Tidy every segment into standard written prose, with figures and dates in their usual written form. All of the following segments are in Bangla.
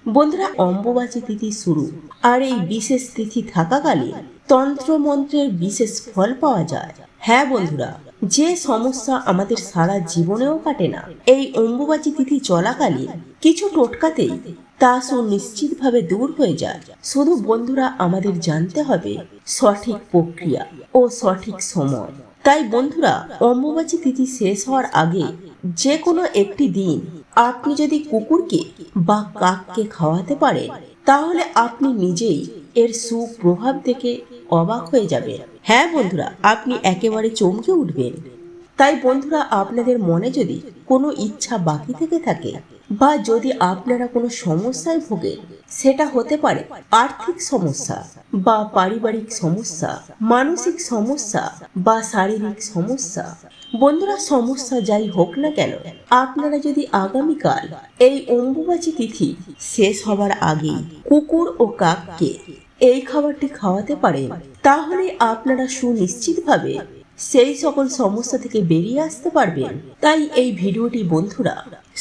বন্ধুরা, অম্বুবাচী তিথি শুরু, আর এই বিশেষ তিথি থাকাকালীন তন্ত্রমন্ত্রের বিশেষ ফল পাওয়া যায়। হ্যাঁ বন্ধুরা, যে সমস্যা আমাদের সারা জীবনেও কাটে না, এই অম্বুবাচী তিথি চলাকালীন কিছু টোটকাতেই তা সুনিশ্চিতভাবে দূর হয়ে যায়। শুধু বন্ধুরা, আমাদের জানতে হবে সঠিক প্রক্রিয়া ও সঠিক সময়। তাই বন্ধুরা, অম্বুবাচী তিথি শেষ হওয়ার আগে যে কোনো একটি দিন আপনি যদি কুকুরকে বা কাককে খাওয়াতে পারেন, তাহলে আপনি নিজেই এর সুপ্রভাব দেখে অবাক হয়ে যাবেন। হ্যাঁ বন্ধুরা, আপনি একেবারে চমকে উঠবেন। তাই বন্ধুরা, আপনাদের মনে যদি কোনো ইচ্ছা বাকি থেকে থাকে, বা যদি আপনারা কোনো সমস্যায় ভোগেন, সেটা হতে পারে আর্থিক সমস্যা বা পারিবারিক সমস্যা, মানসিক সমস্যা বা শারীরিক সমস্যা। বন্ধুরা, সমস্যা যাই হোক না কেন, আপনারা যদি আগামীকাল এই অম্বুবাচী তিথি শেষ হবার আগেই কুকুর ও কাককে এই খাবারটি খাওয়াতে পারেন, তাহলে আপনারা সুনিশ্চিতভাবে সেই সকল সমস্যা থেকে বেরিয়ে আসতে পারবেন। তাই এই ভিডিওটি বন্ধুরা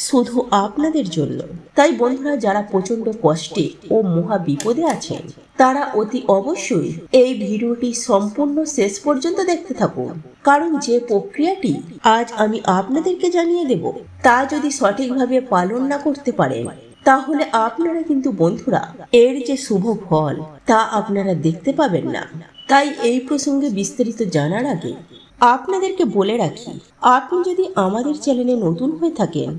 শুধু আপনাদের জন্য। তাই বন্ধুরা, যারা প্রচন্ড কষ্টে ও মহা বিপদে আছেন, তারা অতি অবশ্যই এই ভিডিওটি সম্পূর্ণ শেষ পর্যন্ত দেখতে থাকুন। কারণ যে প্রক্রিয়াটি আজ আমি আপনাদেরকে জানিয়ে দেব, তা যদি সঠিকভাবে পালন না করতে পারেন, তাহলে আপনারা কিন্তু বন্ধুরা এর যে শুভ ফল তা আপনারা দেখতে পাবেন না। তাই এই প্রসঙ্গে বিস্তারিত জানার আগে আপনাদেরকে বলে রাখি, আপনি যদি আমাদের চ্যানেলে নতুন হয়ে থাকেন,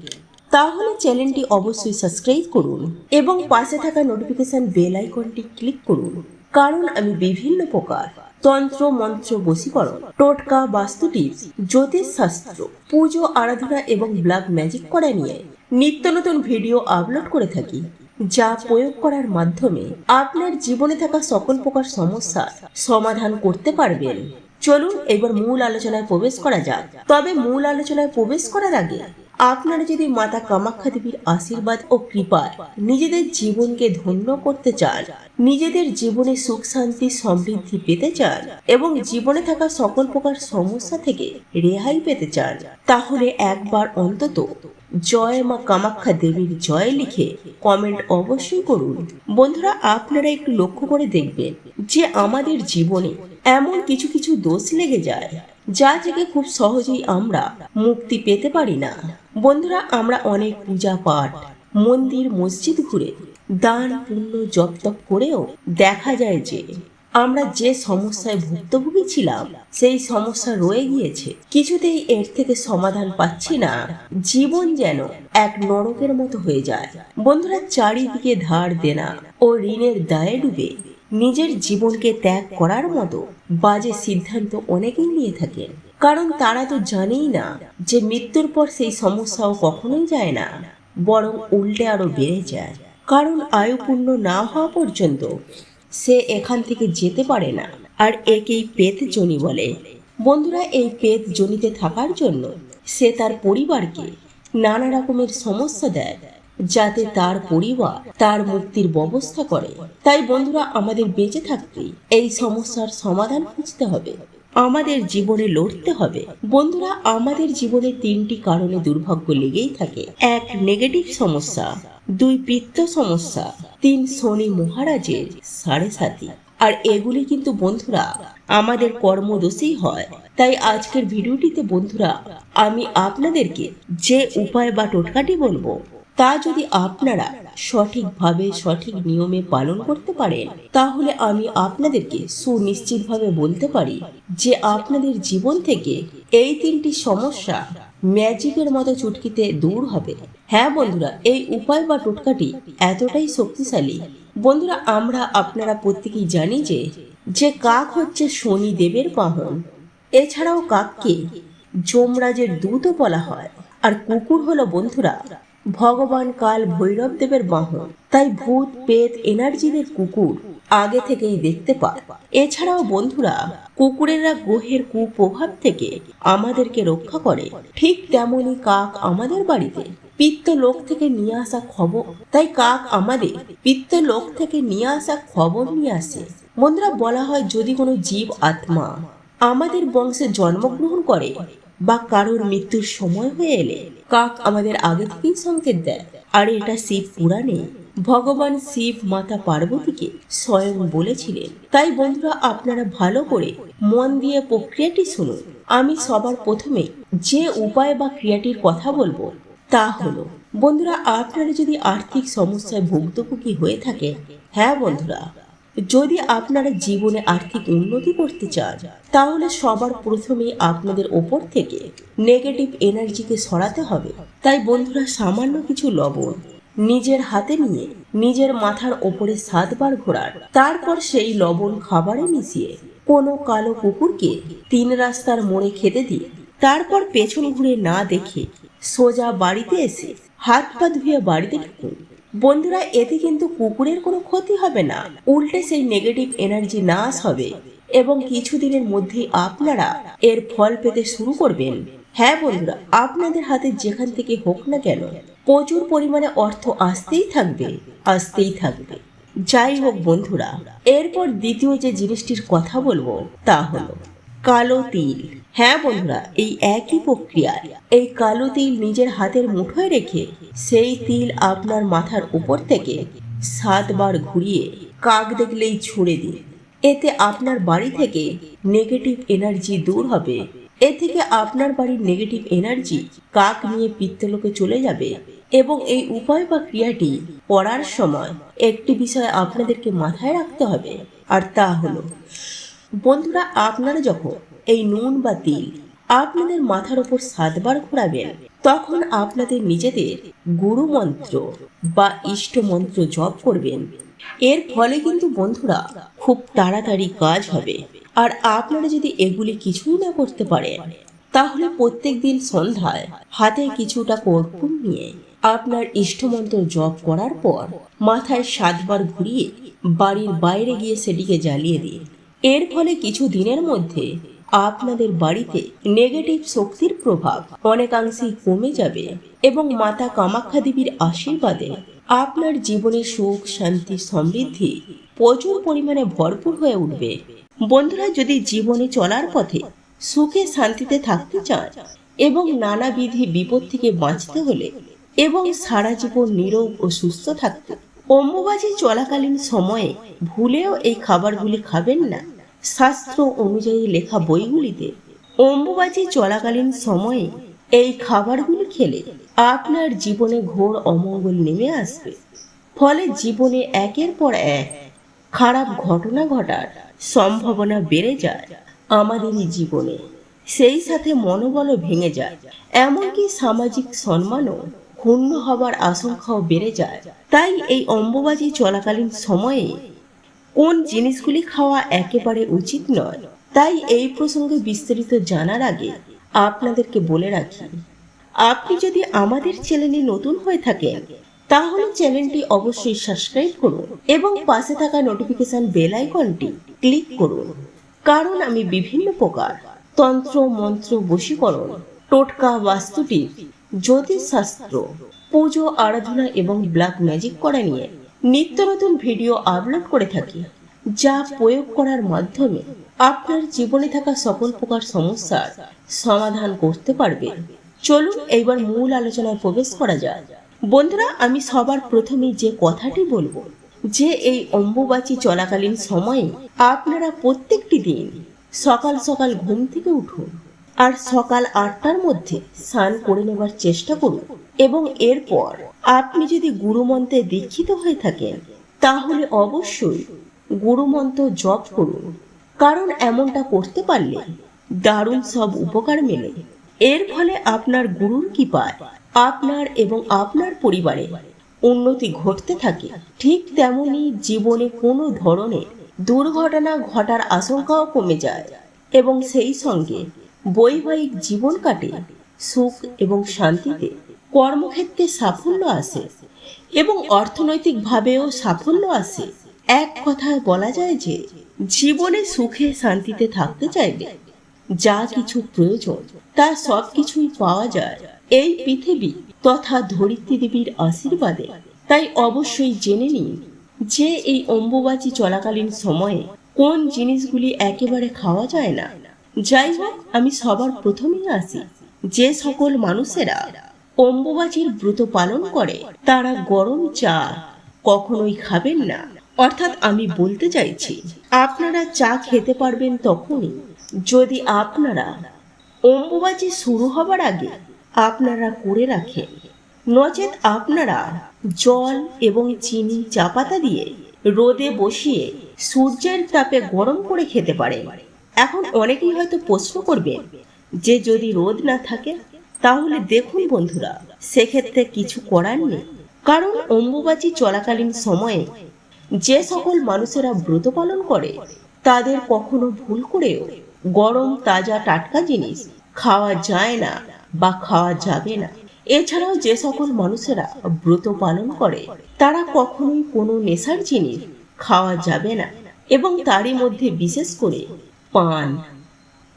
তাহলে চ্যানেলটি অবশ্যই সাবস্ক্রাইব করুন এবং পাশে থাকা নোটিফিকেশন বেল আইকনটি ক্লিক করুন। কারণ আমি বিভিন্ন প্রকার তন্ত্র, মন্ত্র, বশীকরণ, টোটকা, বাস্তু টিপস, জ্যোতিষ শাস্ত্র, পুজো, আরাধনা এবং ব্ল্যাক ম্যাজিক করা নিয়ে নিত্য নতুন ভিডিও আপলোড করে থাকি, যা প্রয়োগ করার মাধ্যমে আপনার জীবনে থাকা সকল প্রকার সমস্যার সমাধান করতে পারবেন। চলুন এবার মূল আলোচনায় প্রবেশ করা যাক। তবে মূল আলোচনায় প্রবেশ করার আগে আপনারা যদি মাতা কামাখ্যা দেবীর আশীর্বাদ ও কৃপায় নিজেদের জীবনকে ধন্য করতে চান, নিজেদের জীবনে সুখ, শান্তি, সমৃদ্ধি পেতে চান এবং জীবনে থাকা সকল প্রকার সমস্যা থেকে রেহাই পেতে চান, তাহলে একবার অন্তত জয় মা কামাখ্যা দেবীর জয় লিখে কমেন্ট অবশ্যই করুন। বন্ধুরা, আপনারা একটু লক্ষ্য করে দেখবেন যে আমাদের জীবনে এমন কিছু কিছু দোষ লেগে যায়, যা থেকে খুব সহজেই আমরা মুক্তি পেতে পারি না। বন্ধুরা, আমরা অনেক পূজা পাঠ, মন্দির, মসজিদ ঘুরে, দান, পুণ্য, জপ তপ করেও দেখা যায় যে আমরা যে সমস্যায় ভুক্তভোগী ছিলাম, সেই সমস্যা রয়ে গিয়েছে, কিছুতেই এর থেকে সমাধান পাচ্ছি না। জীবন যেন এক নরকের মতো হয়ে যায়। বন্ধুরা, চারিদিকে ধার দেনা ও ঋণের দায়ে ডুবে নিজের জীবনকে ত্যাগ করার মতো বাজে সিদ্ধান্ত অনেকেই নিয়ে থাকেন। কারণ তারা তো জানেই না যে মৃত্যুর পর সেই সমস্যাও কখনোই যায় না, বরং উল্টে আরো বেড়ে যায়। কারণ আয়ু পূর্ণ না হওয়া পর্যন্ত সে এখান থেকে যেতে পারে না, আর একেই পেত জনি বলে। বন্ধুরা, এই পেত জনিতে থাকার জন্য সে তার পরিবারকে নানা রকমের সমস্যা দেয়, যাতে তার পরিবার তার মুক্তির ব্যবস্থা করে। তাই বন্ধুরা, আমাদের বেঁচে থাকতেই এই সমস্যার সমাধান খুঁজতে হবে, আমাদের জীবনে লড়তে হবে। বন্ধুরা, আমাদের জীবনে তিনটি কারণে দুর্ভাগ্য লেগেই থাকে। এক, নেগেটিভ সমস্যা। দুই, পিত্ত সমস্যা। তিন, শনি মহারাজের সাড়ে সাতি। আর এগুলি কিন্তু বন্ধুরা আমাদের কর্মদোষেই হয়। তাই আজকের ভিডিওটিতে বন্ধুরা আমি আপনাদেরকে যে উপায় বা টোটকাটি বলবো, তা যদি আপনারা সঠিকভাবে সঠিক নিয়মে পালন করতে পারেন, তাহলে আমি আপনাদেরকে সুনিশ্চিতভাবে বলতে পারি যে আপনাদের জীবন থেকে এই তিনটি সমস্যা ম্যাজিকের মতো চুটকিতে দূর হবে। হ্যাঁ বন্ধুরা, এই উপায় বা টোটকাটি এতটাই শক্তিশালী। বন্ধুরা, আমরা আপনারা প্রত্যেকেই জানি যে কাক হচ্ছে শনি দেবের বাহন। এছাড়াও কাককে যমরাজের দূতও বলা হয়। আর কুকুর হলো বন্ধুরা ভগবান কাল ভৈরব দেবের বাহন। তাই ভূত, পেত, এনার্জিদের কুকুর আগে থেকেই দেখতে পায়। এছাড়াও বন্ধুরা কুকুরেরা গ্রহের কুপ্রভাব থেকে আমাদেরকে রক্ষা করে। ঠিক তেমনি কাক আমাদের বাড়িতে পিত্তলোক থেকে নিয়ে আসা খবর, তাই কাক আমাদের পিত্তলোক থেকে নিয়ে আসা খবর নিয়ে আসে। বন্ধুরা, বলা হয় যদি কোনো জীব আত্মা আমাদের বংশে জন্মগ্রহণ করে বা কারোর মৃত্যুর সময় হয়ে এলে কাক আমাদের আগে থেকেই সংকেত দেয়। আর এটা শিব পুরাণে ভগবান শিব মাতা পার্বতীকে স্বয়ং বলেছিলেন। তাই বন্ধুরা, আপনারা ভালো করে মন দিয়ে প্রক্রিয়াটি শুনুন। আমি সবার প্রথমে যে উপায় বা ক্রিয়াটির কথা বলবো তা হলো, বন্ধুরা, আপনারা যদি আর্থিক সমস্যায় ভুক্তভোগী হয়ে থাকে, হ্যাঁ বন্ধুরা, যদি আপনারা জীবনে আর্থিক উন্নতি করতে চান, তাহলে সবার প্রথমে আপনাদের ওপর থেকে নেগেটিভ এনার্জিকে সরাতে হবে। তাই বন্ধুরা, সামান্য কিছু লবণ নিজের হাতে নিয়ে নিজের মাথার ওপরে 7 বার ঘোরান। তারপর সেই লবণ খাবারে মিশিয়ে কোনো কালো কুকুরকে 3 রাস্তার মোড়ে খেতে দিয়ে তারপর পেছন ঘুরে না দেখে সোজা বাড়িতে এসে হাত পা ধুয়ে বাড়িতে ঢুকুন। বন্ধুরা, এতে কিন্তু কুকুরের কোনো ক্ষতি হবে না, উল্টে সেই নেগেটিভ এনার্জি নাশ হবে এবং কিছুদিনের মধ্যেই আপনারা এর ফল পেতে শুরু করবেন। হ্যাঁ বন্ধুরা, আপনাদের হাতে যেখান থেকে হোক না কেন প্রচুর পরিমাণে অর্থ আসতেই থাকবে। যাই হোক বন্ধুরা, এরপর দ্বিতীয় যে জিনিসটির কথা বলবো তা হলো কালো তিল। হ্যাঁ বন্ধুরা, এই একই প্রক্রিয়ায় এই কালো তিল নিজের হাতের মুঠোয় রেখে সেই তিল আপনার মাথার উপর থেকে 7 বার ঘুরিয়ে কাক দেখলেই ছুঁড়ে দিন। এতে আপনার বাড়ি থেকে নেগেটিভ এনার্জি দূর হবে। এ থেকে আপনার বাড়ির নেগেটিভ এনার্জি কাক নিয়ে পিত্তলোকে চলে যাবে। এবং এই উপায় বা ক্রিয়াটি করার সময় একটি বিষয় আপনাদেরকে মাথায় রাখতে হবে, আর তা হলো, বন্ধুরা, আপনারা যখন এই নুন বা তিল আপনাদের মাথার উপর 7 বার ঘোরাবেন, তখন আপনাদের নিজেদের গুরু মন্ত্র বা ইষ্ট মন্ত্র জপ করবেন। এর ফলে কিন্তু বন্ধুরা খুব তাড়াতাড়ি কাজ হবে। আর আপনারা যদি এগুলি কিছুই না করতে পারেন, তাহলে প্রত্যেক দিন সন্ধ্যায় হাতে কিছুটা কর্পূর নিয়ে আপনার ইষ্টমন্ত্র জপ করার পর মাথায় 7 বার ঘুরিয়ে বাড়ির বাইরে গিয়ে সেটিকে জ্বালিয়ে দিন। এর ফলে কিছু দিনের মধ্যে আপনাদের বাড়িতে নেগেটিভ শক্তির প্রভাব অনেকাংশেই কমে যাবে এবং মাতা কামাখ্যা দেবীর আশীর্বাদে আপনার জীবনে সুখ, শান্তি, সমৃদ্ধি প্রচুর পরিমাণে ভরপুর হয়ে উঠবে। বন্ধুরা, যদি জীবনে চলার পথে সুখে শান্তিতে থাকতে চান এবং নানাবিধি বিপদ থেকে বাঁচতে হলে এবং সারা জীবন নীরব ও সুস্থ থাকতে, অম্বুবাচী চলাকালীন সময়ে ভুলেও এই খাবারগুলি খাবেন না। শাস্ত্র অনুযায়ী লেখা বইগুলিতে অম্বুবাচী চলাকালীন সময়ে এই খাবারগুলি খেলে আপনার জীবনে ঘোর অমঙ্গল নেমে আসবে। ফলে জীবনে একের পর এক খারাপ ঘটনা ঘটার সম্ভাবনা বেড়ে যায় আমাদেরই জীবনে। সেই সাথে মনোবলও ভেঙে যায়, এমনকি সামাজিক সম্মানও ক্ষুণ্ণ হবার আশঙ্কাও বেড়ে যায়। তাই এই অম্বুবাচী চলাকালীন সময়ে কোন জিনিসগুলি খাওয়া একেবারে উচিত নয়, তাই এই প্রসঙ্গে বিস্তারিত জানার আগে আপনাদেরকে বলে রাখি, আপনি যদি আমাদের চ্যানেলে নতুন হয়ে থাকেন, তাহলে চ্যানেলটি অবশ্যই সাবস্ক্রাইব করুন এবং পাশে থাকা নোটিফিকেশন বেল আইকনটি ক্লিক করুন। কারণ আমি বিভিন্ন প্রকার তন্ত্র, মন্ত্র, বশীকরণ, টোটকা, বাস্তুটিপ, জ্যোতিষশাস্ত্র, পুজো, আরাধনা এবং ব্ল্যাক ম্যাজিক করা নিয়ে নিত্য নতুন ভিডিও আপলোড করে থাকি, যা প্রয়োগ করার মাধ্যমে আপনার জীবনে থাকা সকল প্রকার সমস্যার সমাধান করতে পারবে। চলুন এইবার মূল আলোচনায় প্রবেশ করা যায়। বন্ধুরা, আমি সবার প্রথমে যে কথাটি বলবো, যে এই অম্বুবাচী চলাকালীন সময়ে আপনারা প্রত্যেকটি দিন সকাল সকাল ঘুম থেকে উঠুন আর সকাল 8টার মধ্যে স্নান করে নেবার চেষ্টা করুন। এবং এরপর আপনি যদি গুরুমন্ত্রে দীক্ষিত হয়ে থাকেন, তাহলে অবশ্যই গুরুমন্ত্র জপ করুন। কারণ এমনটা করতে পারলে দারুণ সব উপকার মেলে। এর ফলে আপনার গুরুর কৃপায় আপনার এবং আপনার পরিবারে উন্নতি ঘটতে থাকে। ঠিক তেমনি জীবনে কোনো ধরনের দুর্ঘটনা ঘটার আশঙ্কাও কমে যায় এবং সেই সঙ্গে বৈবাহিক জীবন কাটে সুখ এবং শান্তিতে। কর্মক্ষেত্রে সাফল্য আসে এবং অর্থনৈতিকভাবেও সাফল্য আসে। এক কথায় বলা যায় যে জীবনে সুখে শান্তিতে থাকতে চাইলে যা কিছু প্রয়োজন তা সব কিছুই পাওয়া যায় এই পৃথিবী তথা ধরিত্রী দেবীর আশীর্বাদে। তাই অবশ্যই জেনে নিন যে এই অম্বুবাচী চলাকালীন সময়ে কোন জিনিসগুলি একেবারে খাওয়া যায় না। যাই হোক, আমি সবার প্রথমেই আসি, যে সকল মানুষেরা অম্বুবাচীর ব্রত পালন করে তারা গরম চা কখনোই খাবেন না। অর্থাৎ আমি বলতে চাইছি, আপনারা চা খেতে পারবেন তখনই যদি আপনারা অম্বুবাচী শুরু হবার আগে আপনারা করে রাখেন। নচেৎ আপনারা জল এবং চিনি চা পাতা দিয়ে রোদে বসিয়ে সূর্যের তাপে গরম করে খেতে পারেন। এখন অনেকেই হয়তো প্রশ্ন করবেন যে যদি রোদ না থাকে, তাহলে দেখুন বন্ধুরা, সেক্ষেত্রে কিছু করার নেই। কারণ অম্বুবাচী চলাকালীন সময়ে যে সকল মানুষেরা ব্রত পালন করে তাদের কখনো ভুল করেও গরম তাজা টাটকা জিনিস খাওয়া যায় না বা খাওয়া যাবে না। এছাড়াও যে সকল মানুষেরা ব্রত পালন করে তারা কখনোই কোনো নেশার জিনিস খাওয়া যাবে না, এবং তারই মধ্যে বিশেষ করে পান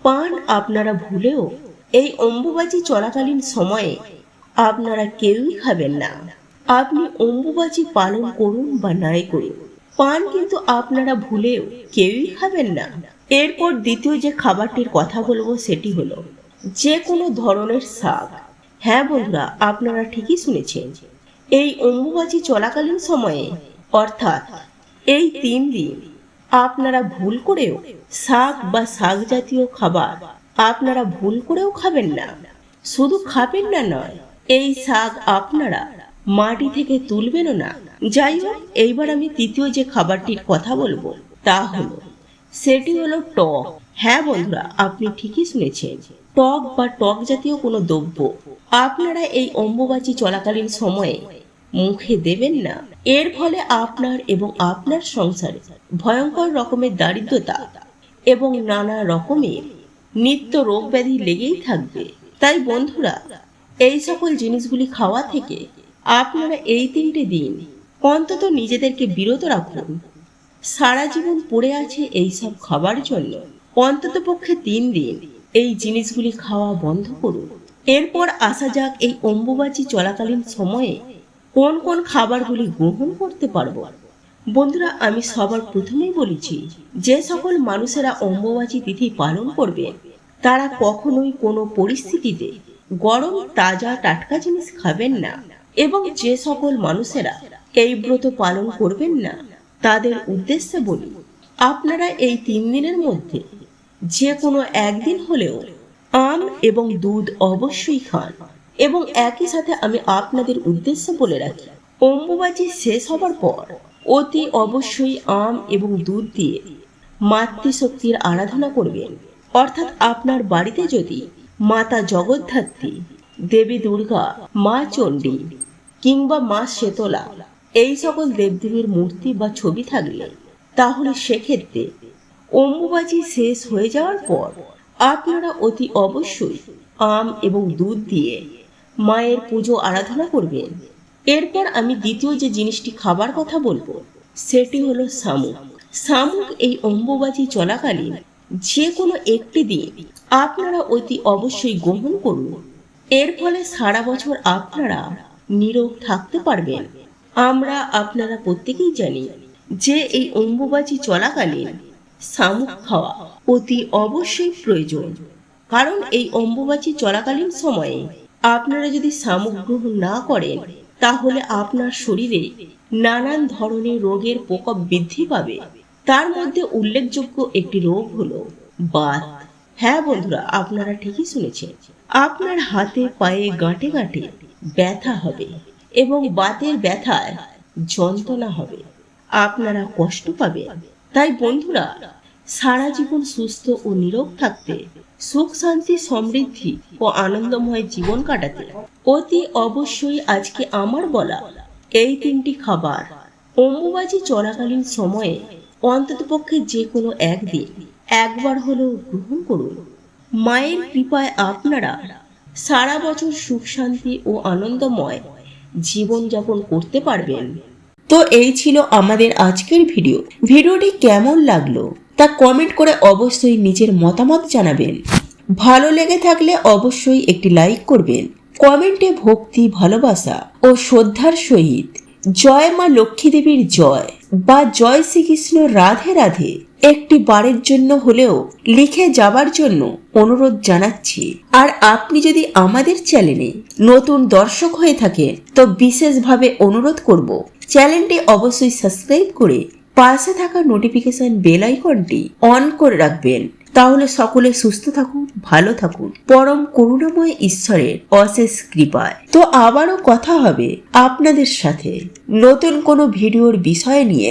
পান আপনারা ভুলেও এই অম্বুবাচী চলাকালীন সময়ে আপনারা কেউই খাবেন না। আপনি অম্বুবাচী পালন করুন বা নাই করুন, পান কিন্তু আপনারা ভুলেও কেউই খাবেন না। এরপর দ্বিতীয় যে খাবারটির কথা বলবো সেটি হলো যে কোনো ধরনের শাক। হ্যাঁ বন্ধুরা, আপনারা ঠিকই শুনেছেন, এই অম্বুবাচী চলাকালীন সময়ে অর্থাৎ এই 3 দিন আপনারা ভুল করেও শাক বা শাক জাতীয় খাবার আপনারা ভুল করেও খাবেন না। শুধু খাবেন না নয়, এই শাক আপনারা মাটি থেকে তুলবেনও না। যাই হোক, এইবার আমি তৃতীয় যে খাবারটির কথা বলবো তা হলো সেটি হলো টক। হ্যাঁ বন্ধুরা, আপনি ঠিকই শুনেছেন, টক বা টক জাতীয় কোনো দ্রব্য আপনারা এই অম্বুবাচী চলাকালীন সময়ে মুখে দেবেন না। এর ফলে আপনার এবং আপনার সংসারে ভয়ঙ্কর রকমের দারিদ্রতা এবং নানা রকমের নিত্য রোগ ব্যাধি লেগেই থাকবে। তাই বন্ধুরা, এই সকল জিনিসগুলি খাওয়া থেকে আপনারা এই 3টে দিন অন্তত নিজেদেরকে বিরত রাখুন। সারা জীবন পড়ে আছে এই সব খাবার জন্য, অন্তত পক্ষে 3 দিন এই জিনিসগুলি খাওয়া বন্ধ করুন। এরপর আসা যাক এই অম্বুবাচী চলাকালীন সময়ে কোন কোন খাবারগুলি গ্রহণ করতে পারবো। বন্ধুরা, আমি সবার প্রথমেই বলেছি, যে সকল মানুষেরা অম্বুবাচী তিথি পালন করবে তারা কখনোই কোনো পরিস্থিতিতে গরম তাজা টাটকা জিনিস খাবেন না, এবং যে সকল মানুষেরা এই ব্রত পালন করবেন না তাদের উদ্দেশ্যে বলি, আপনারা এই 3 দিনের মধ্যে যে কোনো একদিন হলেও আম এবং দুধ অবশ্যই খান। এবং একই সাথে আমি আপনাদের উদ্দেশ্যে বলে রাখি, অম্বুবাচী শেষ হবার পর অতি অবশ্যই আম এবং দুধ দিয়ে মাতৃশক্তির আরাধনা করবেন। অর্থাৎ আপনার বাড়িতে যদি মাতা জগদ্ধাত্রী, দেবী দুর্গা, মা চণ্ডী কিংবা মা শেতলা এই সকল দেবদেবীর মূর্তি বা ছবি থাকলে, তাহলে সেক্ষেত্রে অম্বুবাচী শেষ হয়ে যাওয়ার পর আপনারা অতি অবশ্যই আম এবং দুধ দিয়ে মায়ের পুজো আরাধনা করবেন। এরপর আমি দ্বিতীয় যে জিনিসটি খাবার কথা বলবো সেটি হলো শামুক। শামুক এই অম্বুবাচী চলাকালীন যে কোনো একটি দিন আপনারা অতি অবশ্যই গ্রহণ করুন। এর ফলে সারা বছর আপনারা নিরোগ থাকতে পারবেন। আমরা আপনারা প্রত্যেকেই জানি যে এই অম্বুবাচী চলাকালীন শামুক খাওয়া অতি অবশ্যই প্রয়োজন। কারণ এই অম্বুবাচী চলাকালীন সময়ে আপনারা যদি শামুক গ্রহণ না করেন তাহলে আপনার শরীরে নানান ধরনের রোগের প্রকোপ বৃদ্ধি পাবে। তার মধ্যে উল্লেখযোগ্য একটি রোগ হলো বাত। হ্যাঁ বন্ধুরা, আপনারা ঠিকই শুনেছেন, আপনার হাতে পায়ে গাঁটে গাঁটে ব্যথা হবে এবং বাতের ব্যথায় যন্ত্রণা হবে, আপনারা কষ্ট পাবেন। তাই বন্ধুরা, সারা জীবন সুস্থ ও নিরোগ থাকতে, সুখ শান্তি সমৃদ্ধি ও আনন্দময় জীবন কাটাতে অতি অবশ্যই আজকে আমার বলা এই 3টি খাবার অম্বুবাচী চলাকালীন সময়ে অন্ততপক্ষে যে কোনো একদিন একবার হলেও গ্রহণ করুন। মায়ের কৃপায় আপনারা সারা বছর সুখ শান্তি ও আনন্দময় জীবনযাপন করতে পারবেন। তো এই ছিল আমাদের আজকের ভিডিওটি কেমন লাগলো তা কমেন্ট করে অবশ্যই নিজের মতামত জানাবেন। ভালো লেগে থাকলে অবশ্যই একটি লাইক করবেন। কমেন্টে ভক্তি, ভালোবাসা ও শ্রদ্ধার সহিত জয় মা লক্ষ্মী দেবীর জয় বা জয় শ্রীকৃষ্ণ রাধে রাধে একটি বারের জন্য হলেও লিখে যাবার জন্য অনুরোধ জানাচ্ছি। আর আপনি যদি আমাদের চ্যানেলে নতুন দর্শক হয়ে থাকেন তো বিশেষভাবে অনুরোধ করব চ্যানেলটি অবশ্যই সাবস্ক্রাইব করে পাশে থাকা নোটিফিকেশন বেল আইকনটি অন করে রাখবেন। তাহলে সকলে সুস্থ থাকুন, ভালো থাকুন, পরম করুণাময় ঈশ্বরের অশেষ কৃপায়। তো আবারও কথা হবে আপনাদের সাথে নতুন কোনো ভিডিওর বিষয় নিয়ে।